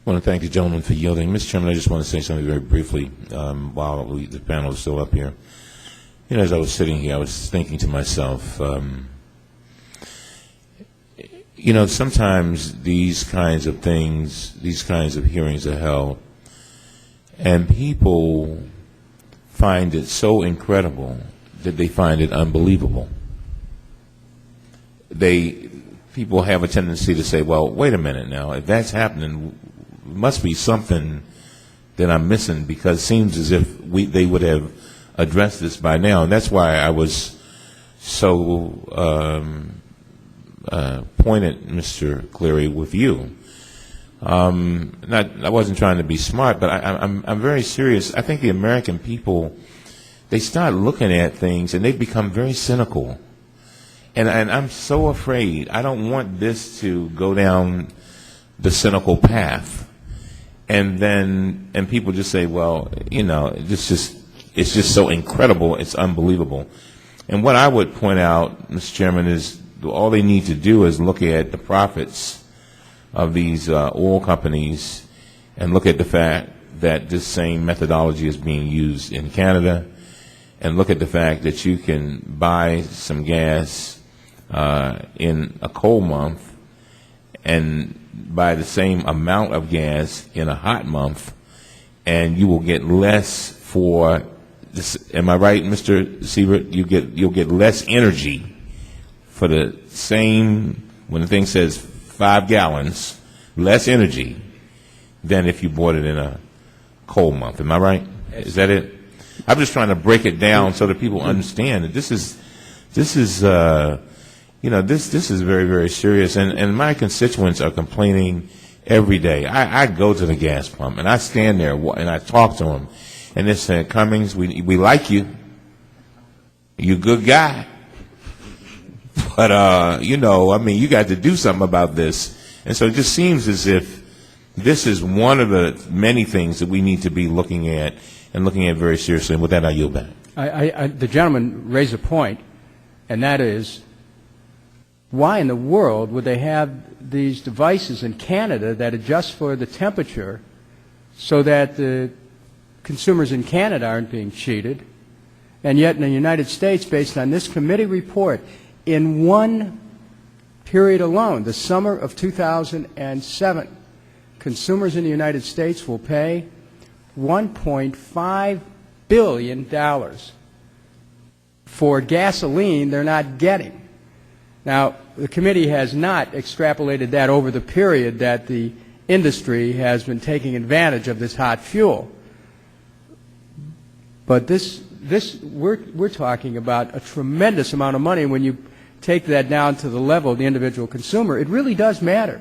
I want to thank the gentleman for yielding. Mr. Chairman, I just want to say something very briefly while the panel is still up here. You know, as I was sitting here, I was thinking to myself, you know, sometimes these kinds of things, these kinds of hearings are held, and people find it so incredible that they find it unbelievable. People have a tendency to say, well, wait a minute now, if that's happening, it must be something that I'm missing, because it seems as if they would have addressed this by now. And that's why I was so pointed, Mr. Cleary, with you. I wasn't trying to be smart, but I'm very serious. I think the American people, they start looking at things and they become very cynical. And I'm so afraid. I don't want this to go down the cynical path. And people just say, well, you know, it's just so incredible, it's unbelievable. And what I would point out, Mr. Chairman, is all they need to do is look at the profits of these oil companies and look at the fact that this same methodology is being used in Canada, and look at the fact that you can buy some gas in a cold month and buy the same amount of gas in a hot month, and you will get less for this. Am I right, Mr. Siebert? You'll get less energy for the same, when the thing says 5 gallons, less energy than if you bought it in a cold month. Am I right? Is that it? I'm just trying to break it down so that people understand that this is you know, this is very, very serious, and my constituents are complaining every day. I go to the gas pump and I stand there and I talk to them, and they say, Cummings, we like you, you're a good guy, but you know, I mean, you got to do something about this. And so it just seems as if this is one of the many things that we need to be looking at, and looking at very seriously. And with that, I yield back. The gentleman raised a point, and that is, why in the world would they have these devices in Canada that adjust for the temperature so that the consumers in Canada aren't being cheated, and yet in the United States, based on this committee report, in one period alone, the summer of 2007, consumers in the United States will pay $1.5 billion for gasoline they're not getting. Now, the committee has not extrapolated that over the period that the industry has been taking advantage of this hot fuel. But we're talking about a tremendous amount of money. When you take that down to the level of the individual consumer, it really does matter.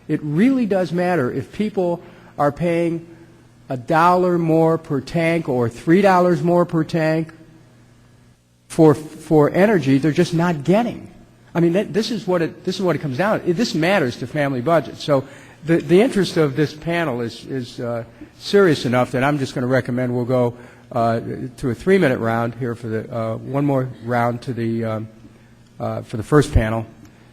It really does matter if people are paying $1 more per tank or $3 more per tank for energy they're just not getting. I mean, this is what it comes down to. This matters to family budgets. So the interest of this panel is serious enough that I'm just going to recommend we'll go to a 3-minute round here for the one more round to the for the first panel,